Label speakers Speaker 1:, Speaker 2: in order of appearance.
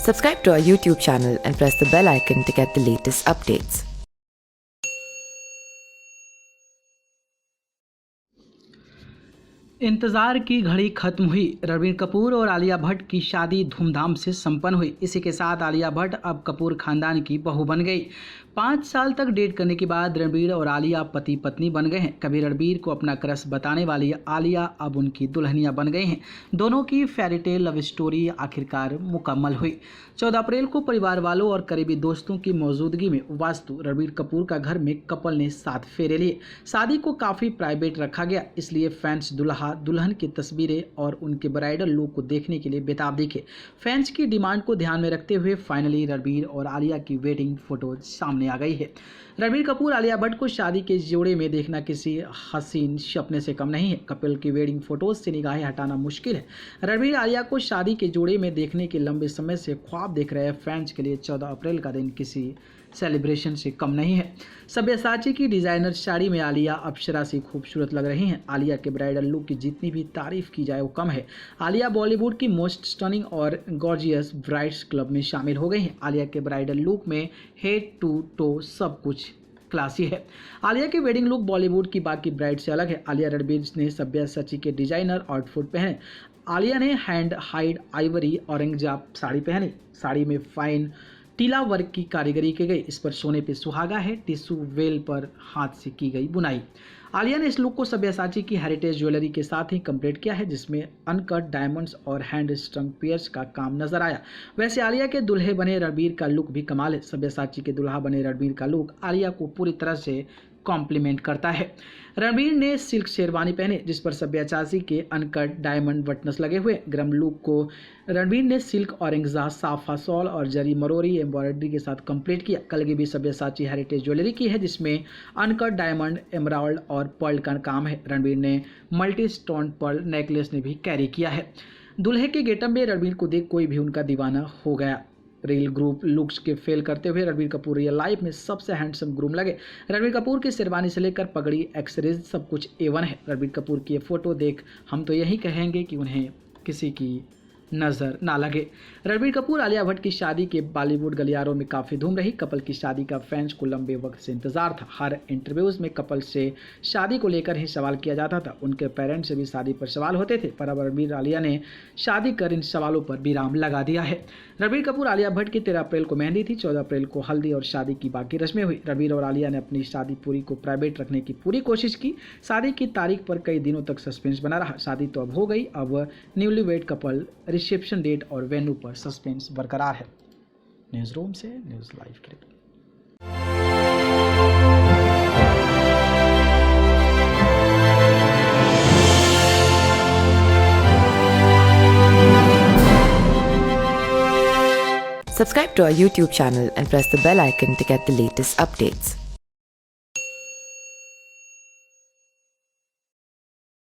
Speaker 1: Subscribe to our YouTube channel and press the bell icon to get the latest updates.
Speaker 2: इंतजार की घड़ी खत्म हुई। रणबीर कपूर और आलिया भट्ट की शादी धूमधाम से संपन्न हुई। इसी के साथ आलिया भट्ट अब कपूर खानदान की बहू बन गई। 5 साल तक डेट करने के बाद रणबीर और आलिया पति पत्नी बन गए हैं। कभी रणबीर को अपना क्रश बताने वाली आलिया अब उनकी दुल्हनिया बन गई हैं। दोनों की फेयरीटेल लव स्टोरी आखिरकार मुकम्मल हुई। 14 अप्रैल को परिवार वालों और करीबी दोस्तों की मौजूदगी में वास्तु रणबीर कपूर का घर में कपल ने 7 फेरे लिए। शादी को काफ़ी प्राइवेट रखा गया, इसलिए फैंस दुल्हा दुल्हन की तस्वीरें और उनके ब्राइडल लुक को देखने के लिए बेताब दिखे। फैंस की डिमांड को ध्यान में रखते हुए फाइनली रणबीर और आलिया की वेडिंग फोटो सामने आ गई है। रणबीर कपूर आलिया भट्ट को शादी के जोड़े में देखना किसी हसीन सपने से कम नहीं है। कपिल की वेडिंग फोटोज से निगाहें हटाना मुश्किल है। रणबीर आलिया को शादी के जोड़े में देखने के लंबे समय से ख्वाब देख रहे फैंस के लिए 14 अप्रैल का दिन किसी सेलिब्रेशन से कम नहीं है। सब्यसाची की डिजाइनर साड़ी में आलिया अप्सरा से खूबसूरत लग रही हैं। आलिया के ब्राइडल लुक की जितनी भी तारीफ की जाए वो कम है। आलिया बॉलीवुड की मोस्ट स्टनिंग और गॉर्जियस ब्राइड्स क्लब में शामिल हो गई हैं। आलिया के ब्राइडल लुक में हेड टू टो सब कुछ क्लासी है। आलिया की वेडिंग लुक बॉलीवुड की बाकी ब्राइड से अलग है। आलिया रणबीर ने सब्यसाची के डिजाइनर आउटफिट पहने। आलिया ने hand hide Ivory Aurangzeb sari पहनी। साड़ी में फाइन टीला वर्क की कारीगरी की गई। इस पर सोने पे सुहागा है। टिश्यू वेल पर हाथ से की गई बुनाई। आलिया ने इस लुक को सब्यसाची की हेरिटेज ज्वेलरी के साथ ही कंप्लीट किया है, जिसमें अनकट डायमंड्स और हैंड स्ट्रंग पियर्स का काम नजर आया। वैसे आलिया के दुल्हे बने रणबीर का लुक भी कमाल है। सब्यसाची के दुल्हा बने रणबीर का लुक आलिया को पूरी तरह से कॉम्प्लीमेंट करता है। रणबीर ने सिल्क शेरवानी पहने, जिस पर सब्यसाची के अनकट डायमंड बटन्स लगे हुए। गरम लुक को रणबीर ने सिल्क ऑरेंजा साफा सॉल और जरी मरोरी एम्ब्रॉयडरी के साथ कंप्लीट किया। कलगी भी सब्यसाची हेरिटेज ज्वेलरी की है, जिसमें अनकट डायमंड एमराल्ड और पर्ल का काम है। रणबीर ने मल्टी स्टोन पर्ल नेकलेस ने भी कैरी किया है। दुल्हे के गेटअप में रणबीर को देख कोई भी उनका दीवाना हो गया। रील ग्रुप लुक्स के फेल करते हुए रणबीर कपूर रियल लाइफ में सबसे हैंडसम ग्रूम लगे। रणबीर कपूर की शेरवानी से लेकर पगड़ी एक्सेसरीज सब कुछ A1 है। रणबीर कपूर की ये फोटो देख हम तो यही कहेंगे कि उन्हें किसी की नज़र ना लगे। रणबीर कपूर आलिया भट्ट की शादी के बॉलीवुड गलियारों में काफ़ी धूम रही। कपल की शादी का फैंस को लंबे वक्त से इंतजार था। हर इंटरव्यूज़ में कपल से शादी को लेकर ही सवाल किया जाता था। उनके पेरेंट्स से भी शादी पर सवाल होते थे, पर अब रणबीर आलिया ने शादी कर इन सवालों पर विराम लगा दिया है। रणबीर कपूर आलिया भट्ट की 13 अप्रैल को मेहंदी थी। 14 अप्रैल को हल्दी और शादी की बाकी रस्में हुई। रणबीर और आलिया ने अपनी शादी पूरी को प्राइवेट रखने की पूरी कोशिश की। शादी की तारीख पर कई दिनों तक सस्पेंस बना रहा। शादी तो अब हो गई, अब न्यूलीवेड कपल रिसेप्शन डेट और वेन्यू पर सस्पेंस बरकरार है। न्यूज़ रूम से न्यूज़ लाइव के लिए।
Speaker 1: Subscribe to our YouTube channel and press the bell icon to get the latest updates.